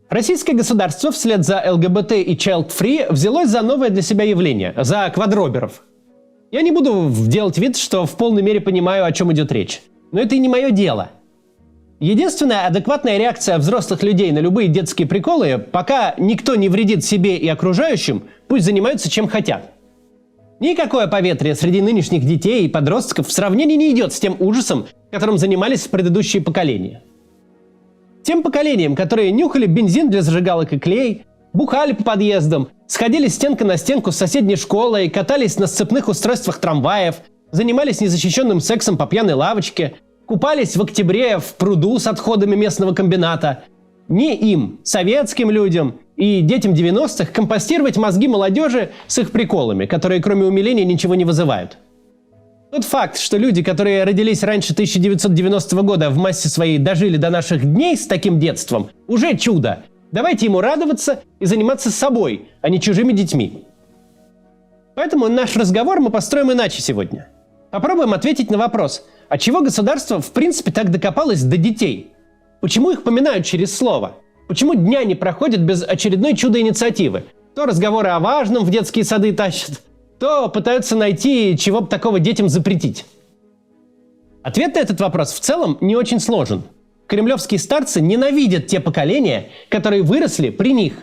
Российское государство вслед за ЛГБТ и Child Free взялось за новое для себя явление – за квадроберов. Я не буду делать вид, что в полной мере понимаю, о чем идет речь. Но это и не мое дело. Единственная адекватная реакция взрослых людей на любые детские приколы, пока никто не вредит себе и окружающим, пусть занимаются чем хотят. Никакое поветрие среди нынешних детей и подростков в сравнении не идет с тем ужасом, которым занимались предыдущие поколения. Тем поколением, которые нюхали бензин для зажигалок и клей, бухали по подъездам, сходили стенка на стенку с соседней школой, катались на сцепных устройствах трамваев, занимались незащищенным сексом по пьяной лавочке, купались в октябре в пруду с отходами местного комбината. Не им, советским людям и детям 90-х, компостировать мозги молодежи с их приколами, которые кроме умиления ничего не вызывают. Тот факт, что люди, которые родились раньше 1990 года, в массе своей дожили до наших дней с таким детством, уже чудо. Давайте ему радоваться и заниматься собой, а не чужими детьми. Поэтому наш разговор мы построим иначе сегодня. Попробуем ответить на вопрос, от чего государство в принципе так докопалось до детей? Почему их поминают через слово? Почему дня не проходят без очередной чудо-инициативы? То разговоры о важном в детские сады тащат, то пытаются найти, чего бы такого детям запретить. Ответ на этот вопрос в целом не очень сложен. Кремлевские старцы ненавидят те поколения, которые выросли при них.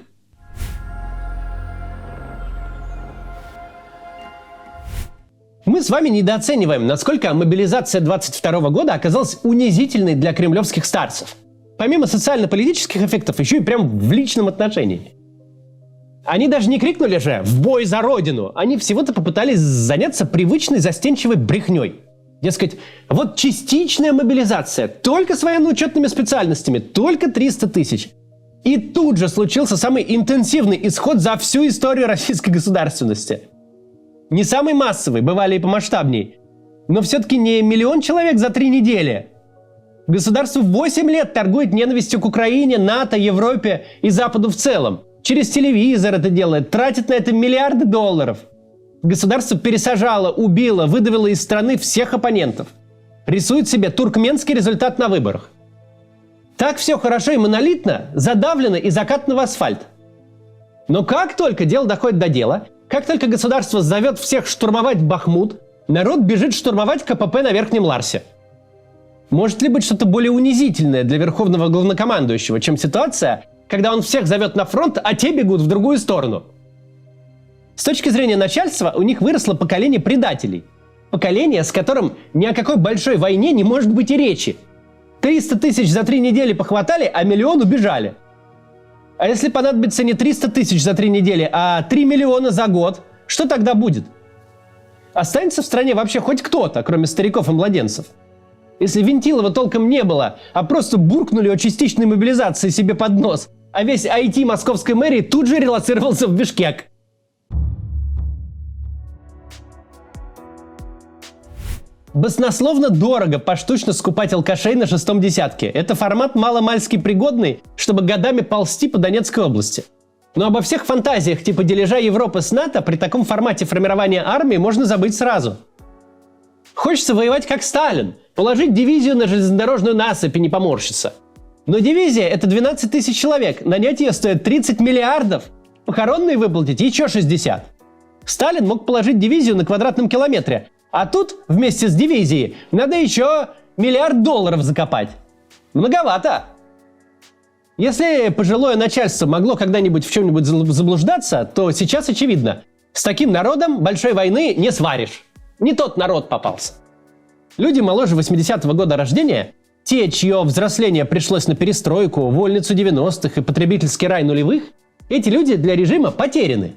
Мы с вами недооцениваем, насколько мобилизация 22 года оказалась унизительной для кремлевских старцев. Помимо социально-политических эффектов, еще и прям в личном отношении. Они даже не крикнули же «в бой за Родину!», они всего-то попытались заняться привычной застенчивой брехней. Дескать, вот частичная мобилизация, только с военно-учетными специальностями, только 300 тысяч. И тут же случился самый интенсивный исход за всю историю российской государственности. Не самый массовый, бывали и помасштабней, но все-таки не 1 миллион человек за 3 недели. Государство 8 лет торгует ненавистью к Украине, НАТО, Европе и Западу в целом. Через телевизор это делает, тратит на это миллиарды долларов. Государство пересажало, убило, выдавило из страны всех оппонентов. Рисует себе туркменский результат на выборах. Так все хорошо и монолитно, задавлено и закатано в асфальт. Но как только дело доходит до дела, как только государство зовет всех штурмовать Бахмут, народ бежит штурмовать КПП на Верхнем Ларсе. Может ли быть что-то более унизительное для верховного главнокомандующего, чем ситуация, когда он всех зовет на фронт, а те бегут в другую сторону? С точки зрения начальства у них выросло поколение предателей. Поколение, с которым ни о какой большой войне не может быть и речи. 300 тысяч за 3 недели похватали, а 1 миллион убежали. А если понадобится не 300 тысяч за 3 недели, а 3 миллиона за год, что тогда будет? Останется в стране вообще хоть кто-то, кроме стариков и младенцев? Если Вентилова толком не было, а просто буркнули о частичной мобилизации себе под нос, а весь IT московской мэрии тут же релоцировался в Бишкек. Баснословно дорого поштучно скупать алкашей на 6-м десятке. Это формат маломальски пригодный, чтобы годами ползти по Донецкой области. Но обо всех фантазиях типа дележа Европы с НАТО при таком формате формирования армии можно забыть сразу. Хочется воевать как Сталин, положить дивизию на железнодорожную насыпь и не поморщиться. Но дивизия — это 12 тысяч человек, нанять ее стоит 30 миллиардов, похоронные выплатить еще 60. Сталин мог положить дивизию на квадратном километре, а тут вместе с дивизией надо еще $1 миллиард закопать. Многовато. Если пожилое начальство могло когда-нибудь в чем-нибудь заблуждаться, то сейчас очевидно. С таким народом большой войны не сваришь. Не тот народ попался. Люди моложе 80-го года рождения, те, чье взросление пришлось на перестройку, вольницу 90-х и потребительский рай нулевых, эти люди для режима потеряны.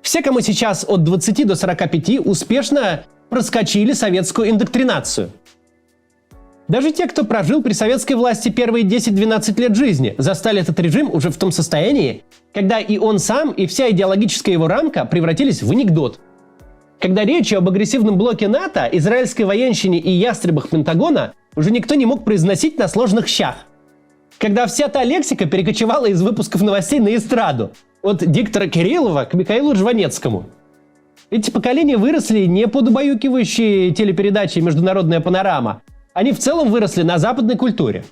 Все, кому сейчас от 20 до 45, успешно проскочили советскую индоктринацию. Даже те, кто прожил при советской власти первые 10-12 лет жизни, застали этот режим уже в том состоянии, когда и он сам, и вся идеологическая его рамка превратились в анекдот. Когда речи об агрессивном блоке НАТО, израильской военщине и ястребах Пентагона уже никто не мог произносить на сложных щах. Когда вся та лексика перекочевала из выпусков новостей на эстраду, от диктора Кириллова к Михаилу Жванецкому. Эти поколения выросли не под убаюкивающие телепередачи «Международная панорама». Они в целом выросли на западной культуре.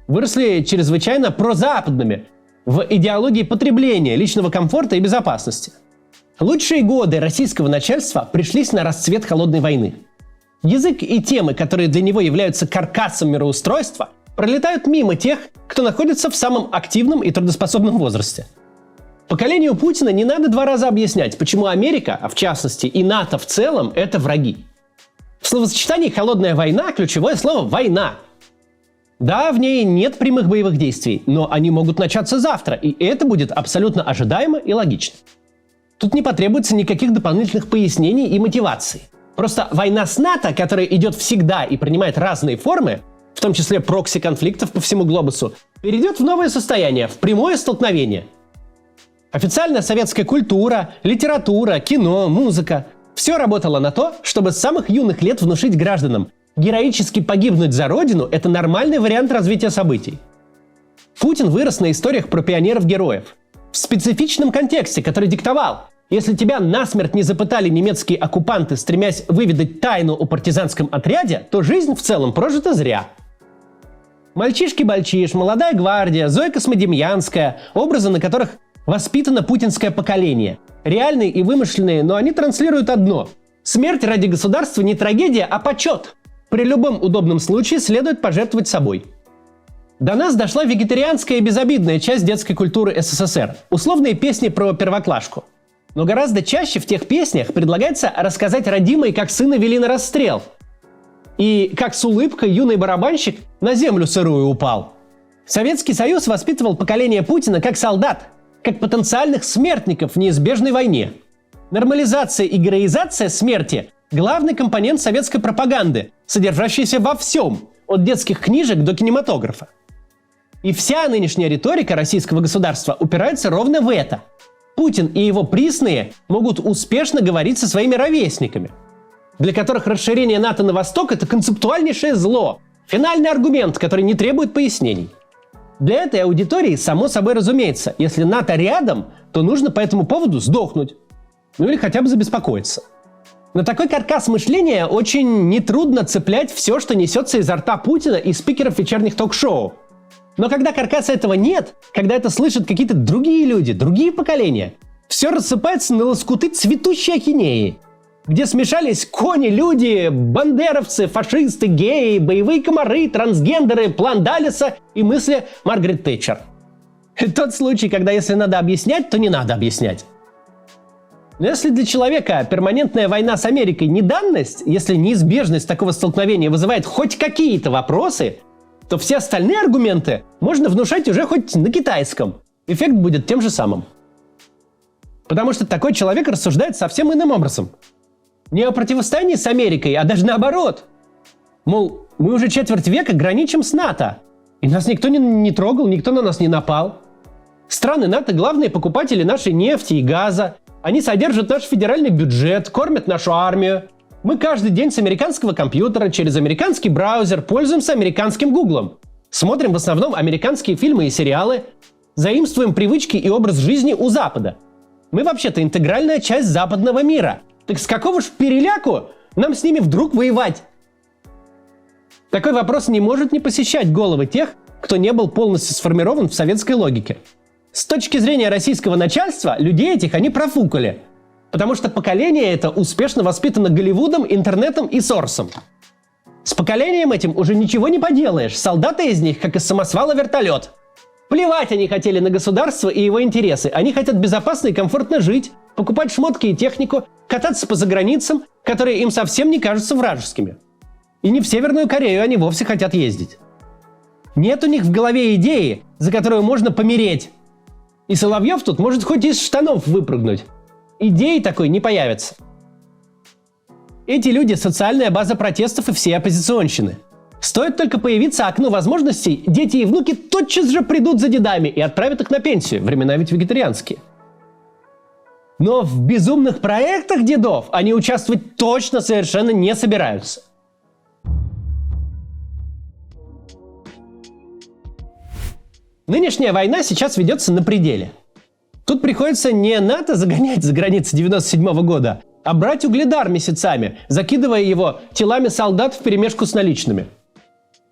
Выросли чрезвычайно прозападными. в идеологии потребления, личного комфорта и безопасности. Лучшие годы российского начальства пришлись на расцвет холодной войны. Язык и темы, которые для него являются каркасом мироустройства, пролетают мимо тех, кто находится в самом активном и трудоспособном возрасте. Поколению Путина не надо 2 раза объяснять, почему Америка, а в частности и НАТО в целом, это враги. В словосочетании «холодная война» ключевое слово «война». Да, в ней нет прямых боевых действий, но они могут начаться завтра, и это будет абсолютно ожидаемо и логично. Тут не потребуется никаких дополнительных пояснений и мотиваций. Просто война с НАТО, которая идет всегда и принимает разные формы, в том числе прокси-конфликтов по всему глобусу, перейдет в новое состояние, в прямое столкновение. Официальная советская культура, литература, кино, музыка – все работало на то, чтобы с самых юных лет внушить гражданам: героически погибнуть за родину – это нормальный вариант развития событий. Путин вырос на историях про пионеров-героев. В специфичном контексте, который диктовал: если тебя насмерть не запытали немецкие оккупанты, стремясь выведать тайну о партизанском отряде, то жизнь в целом прожита зря. «Мальчишки-бальчиш», «Молодая гвардия», «Зоя Космодемьянская» – образы, на которых воспитано путинское поколение. Реальные и вымышленные, но они транслируют одно: смерть ради государства не трагедия, а почет. При любом удобном случае следует пожертвовать собой. До нас дошла вегетарианская и безобидная часть детской культуры СССР – условные песни про первоклашку. Но гораздо чаще в тех песнях предлагается рассказать родимой, как сына вели на расстрел. И как с улыбкой юный барабанщик на землю сырую упал. Советский Союз воспитывал поколение Путина как солдат, как потенциальных смертников в неизбежной войне. Нормализация и героизация смерти – главный компонент советской пропаганды, содержащийся во всем, от детских книжек до кинематографа. И вся нынешняя риторика российского государства упирается ровно в это. Путин и его приссные могут успешно говорить со своими ровесниками, для которых расширение НАТО на восток – это концептуальнейшее зло, финальный аргумент, который не требует пояснений. Для этой аудитории, само собой разумеется, если НАТО рядом, то нужно по этому поводу сдохнуть. Ну или хотя бы забеспокоиться. На такой каркас мышления очень нетрудно цеплять все, что несется изо рта Путина и спикеров вечерних ток-шоу. Но когда каркаса этого нет, когда это слышат какие-то другие люди, другие поколения, все рассыпается на лоскуты цветущей ахинеи, где смешались кони, люди, бандеровцы, фашисты, геи, боевые комары, трансгендеры, план Даллеса и мысли Маргарет Тэтчер. Тот случай, когда если надо объяснять, то не надо объяснять. Но если для человека перманентная война с Америкой не данность, если неизбежность такого столкновения вызывает хоть какие-то вопросы, то все остальные аргументы можно внушать уже хоть на китайском. Эффект будет тем же самым. Потому что такой человек рассуждает совсем иным образом. Не о противостоянии с Америкой, а даже наоборот. Мол, мы уже четверть века граничим с НАТО, и нас никто не трогал, никто на нас не напал. Страны НАТО – главные покупатели нашей нефти и газа. Они содержат наш федеральный бюджет, кормят нашу армию. Мы каждый день с американского компьютера через американский браузер пользуемся американским Гуглом. Смотрим в основном американские фильмы и сериалы. Заимствуем привычки и образ жизни у Запада. Мы вообще-то интегральная часть западного мира. Так с какого ж переляку нам с ними вдруг воевать? Такой вопрос не может не посещать головы тех, кто не был полностью сформирован в советской логике. С точки зрения российского начальства, людей этих они профукали. Потому что поколение это успешно воспитано Голливудом, интернетом и Сорсом. С поколением этим уже ничего не поделаешь. Солдаты из них, как из самосвала вертолет. Плевать они хотели на государство и его интересы. Они хотят безопасно и комфортно жить, покупать шмотки и технику, кататься по заграницам, которые им совсем не кажутся вражескими. И не в Северную Корею они вовсе хотят ездить. Нет у них в голове идеи, за которую можно помереть. И Соловьев тут может хоть из штанов выпрыгнуть. Идеи такой не появится. Эти люди – социальная база протестов и всей оппозиционщины. Стоит только появиться окно возможностей, дети и внуки тотчас же придут за дедами и отправят их на пенсию. Времена ведь вегетарианские. Но в безумных проектах дедов они участвовать точно совершенно не собираются. Нынешняя война сейчас ведется на пределе. Тут приходится не НАТО загонять за границы 97 года, а брать угледар месяцами, закидывая его телами солдат вперемешку с наличными.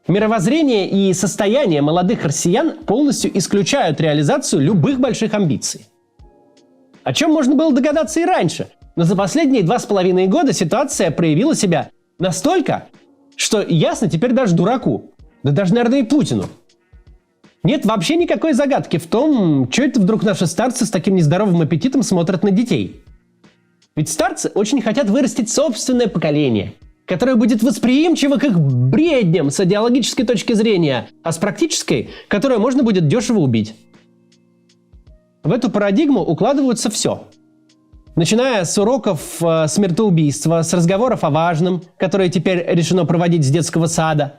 Мировоззрение и состояние молодых россиян полностью исключают реализацию любых больших амбиций. О чем можно было догадаться и раньше, но за последние 2,5 года ситуация проявила себя настолько, что ясно теперь даже дураку, да даже, наверное, и Путину. Нет вообще никакой загадки в том, что это вдруг наши старцы с таким нездоровым аппетитом смотрят на детей. Ведь старцы очень хотят вырастить собственное поколение, которое будет восприимчиво к их бредням с идеологической точки зрения, а с практической, которое можно будет дешево убить. В эту парадигму укладываются все. Начиная с уроков смертоубийства, с разговоров о важном, которые теперь решено проводить с детского сада,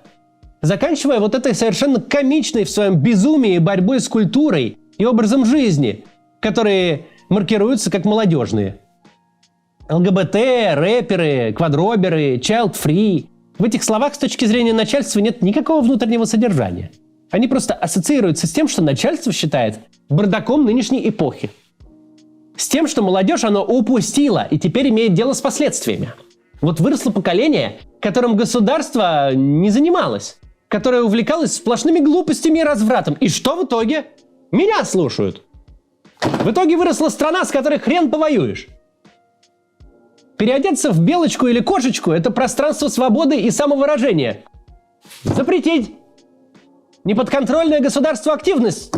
заканчивая вот этой совершенно комичной в своем безумии борьбой с культурой и образом жизни, которые маркируются как молодежные. ЛГБТ, рэперы, квадроберы, child-free. В этих словах с точки зрения начальства нет никакого внутреннего содержания. Они просто ассоциируются с тем, что начальство считает бардаком нынешней эпохи. С тем, что молодежь оно упустила и теперь имеет дело с последствиями. Вот выросло поколение, которым государство не занималось, которое увлекалось сплошными глупостями и развратом. И что в итоге? Меня слушают. В итоге выросла страна, с которой хрен повоюешь. Переодеться в белочку или кошечку – это пространство свободы и самовыражения. Запретить. Неподконтрольная государству активность.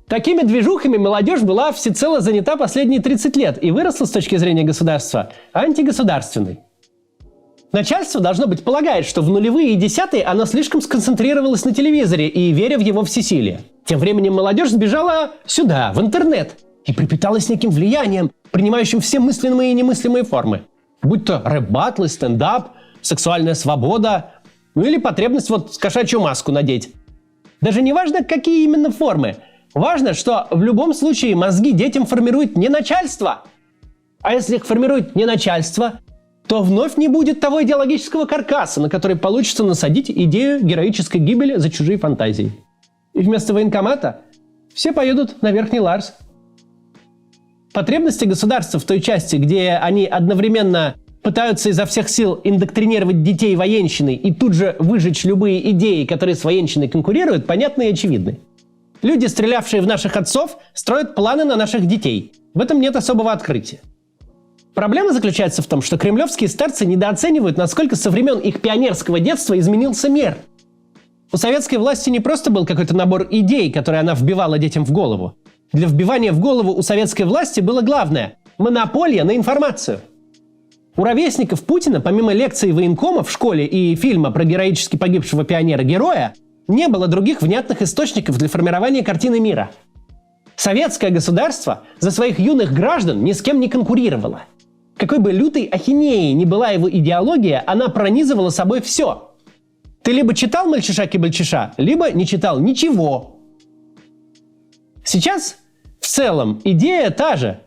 Такими движухами молодежь была всецело занята последние 30 лет и выросла с точки зрения государства антигосударственной. Начальство, должно быть, полагает, что в нулевые и десятые оно слишком сконцентрировалось на телевизоре и веря в его всесилие. Тем временем молодежь сбежала сюда, в интернет, и пропиталась неким влиянием, принимающим все мыслимые и немыслимые формы. Будь то рэп-баттлы, стендап, сексуальная свобода, ну или потребность вот кошачью маску надеть. Даже не важно, какие именно формы. Важно, что в любом случае мозги детям формирует не начальство. А если их формирует не начальство, то вновь не будет того идеологического каркаса, на который получится насадить идею героической гибели за чужие фантазии. И вместо военкомата все поедут на Верхний Ларс. Потребности государства в той части, где они одновременно пытаются изо всех сил индоктринировать детей военщиной и тут же выжечь любые идеи, которые с военщиной конкурируют, понятны и очевидны. Люди, стрелявшие в наших отцов, строят планы на наших детей. В этом нет особого открытия. Проблема заключается в том, что кремлевские старцы недооценивают, насколько со времен их пионерского детства изменился мир. У советской власти не просто был какой-то набор идей, которые она вбивала детям в голову. Для вбивания в голову у советской власти было главное – монополия на информацию. У ровесников Путина, помимо лекций военкома в школе и фильма про героически погибшего пионера-героя, не было других внятных источников для формирования картины мира. Советское государство за своих юных граждан ни с кем не конкурировало. Какой бы лютой ахинеей ни была его идеология, она пронизывала собой все. Ты либо читал «Мальчиша-кибальчиша», либо не читал ничего. Сейчас в целом идея та же.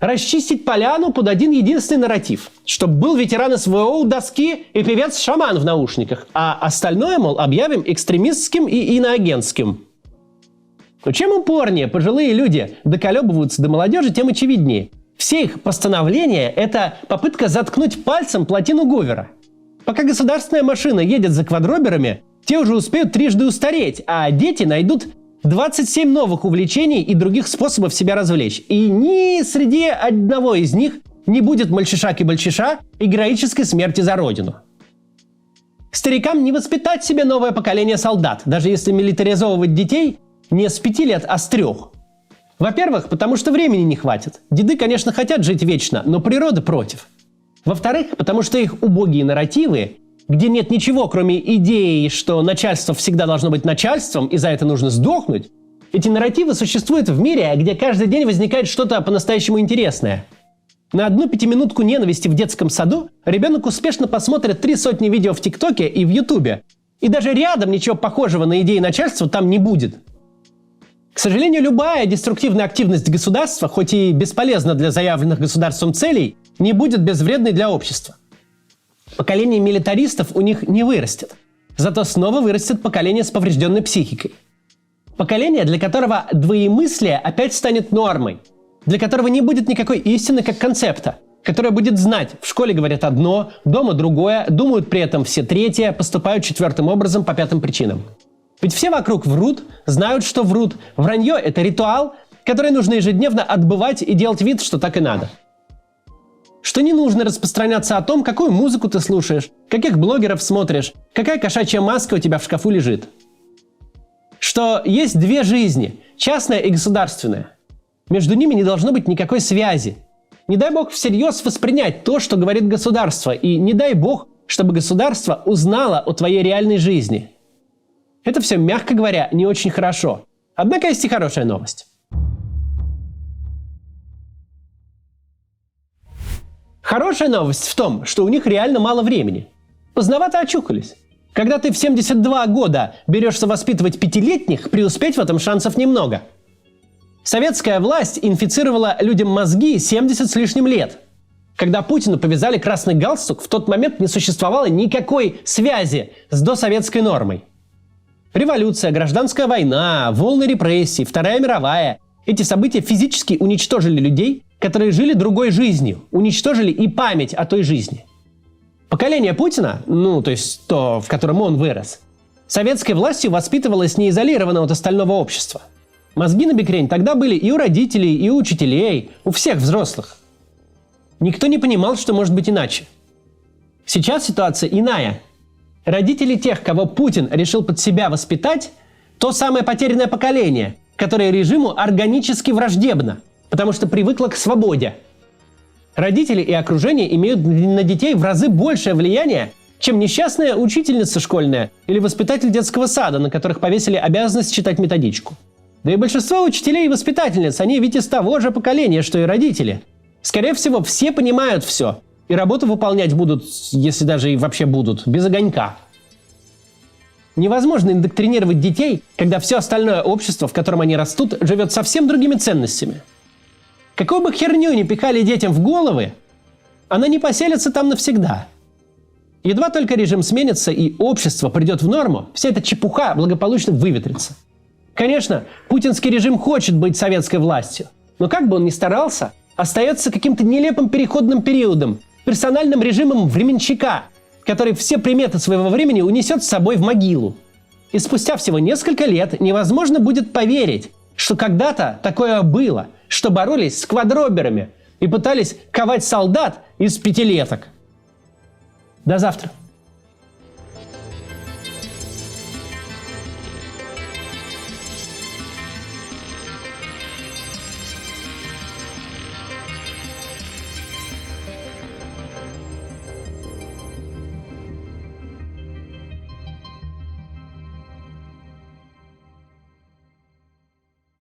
Расчистить поляну под один единственный нарратив. Чтобы был ветеран СВО у доски и певец-шаман в наушниках. А остальное, мол, объявим экстремистским и иноагентским. Но чем упорнее пожилые люди доколебываются до молодежи, тем очевиднее. Все их постановления – это попытка заткнуть пальцем плотину Гувера. Пока государственная машина едет за квадроберами, те уже успеют трижды устареть, а дети найдут 27 новых увлечений и других способов себя развлечь. И ни среди одного из них не будет мальчиша-кибальчиша и героической смерти за родину. Старикам не воспитать себе новое поколение солдат, даже если милитаризовывать детей не с 5 лет, а с 3. Во-первых, потому что времени не хватит. Деды, конечно, хотят жить вечно, но природа против. Во-вторых, потому что их убогие нарративы, где нет ничего, кроме идеи, что начальство всегда должно быть начальством, и за это нужно сдохнуть, эти нарративы существуют в мире, где каждый день возникает что-то по-настоящему интересное. На одну 5-минутку ненависти в детском саду ребенок успешно посмотрит 300 видео в ТикТоке и в Ютубе. И даже рядом ничего похожего на идеи начальства там не будет. К сожалению, любая деструктивная активность государства, хоть и бесполезна для заявленных государством целей, не будет безвредной для общества. Поколение милитаристов у них не вырастет. Зато снова вырастет поколение с поврежденной психикой. Поколение, для которого двоемыслие опять станет нормой. Для которого не будет никакой истины как концепта. которая будет знать, в школе говорят одно, дома другое, думают при этом все третье, поступают четвертым образом по пятым причинам. Ведь все вокруг врут, знают, что врут. Вранье – это ритуал, который нужно ежедневно отбывать и делать вид, что так и надо. Что не нужно распространяться о том, какую музыку ты слушаешь, каких блогеров смотришь, какая кошачья маска у тебя в шкафу лежит. Что есть две жизни – частная и государственная. Между ними не должно быть никакой связи. Не дай бог всерьез воспринять то, что говорит государство, и не дай бог, чтобы государство узнало о твоей реальной жизни. Это все, мягко говоря, не очень хорошо. Однако есть и хорошая новость. Хорошая новость в том, что у них реально мало времени. Поздновато очухались. Когда ты в 72 года берешься воспитывать пятилетних, преуспеть в этом шансов немного. Советская власть инфицировала людям мозги 70 с лишним лет. Когда Путину повязали красный галстук, в тот момент не существовало никакой связи с досоветской нормой. Революция, гражданская война, волны репрессий, Вторая мировая – эти события физически уничтожили людей, которые жили другой жизнью, уничтожили и память о той жизни. Поколение Путина, то есть то, в котором он вырос, советской властью воспитывалось не изолированно от остального общества. Мозги на бекрень тогда были и у родителей, и у учителей, у всех взрослых. Никто не понимал, что может быть иначе. Сейчас ситуация иная. Родители тех, кого Путин решил под себя воспитать, то самое потерянное поколение, которое режиму органически враждебно, потому что привыкло к свободе. Родители и окружение имеют на детей в разы большее влияние, чем несчастная учительница школьная или воспитатель детского сада, на которых повесили обязанность читать методичку. Да и большинство учителей и воспитательниц, они ведь из того же поколения, что и родители. Скорее всего, все понимают все, и работу выполнять будут, если даже и вообще будут, без огонька. Невозможно индоктринировать детей, когда все остальное общество, в котором они растут, живет совсем другими ценностями. Какую бы херню ни пихали детям в головы, она не поселится там навсегда. Едва только режим сменится и общество придет в норму, вся эта чепуха благополучно выветрится. Конечно, путинский режим хочет быть советской властью, но как бы он ни старался, остается каким-то нелепым переходным периодом, персональным режимом временщика, который все приметы своего времени унесет с собой в могилу. И спустя всего несколько лет невозможно будет поверить, что когда-то такое было, что боролись с квадроберами и пытались ковать солдат из пятилеток. До завтра.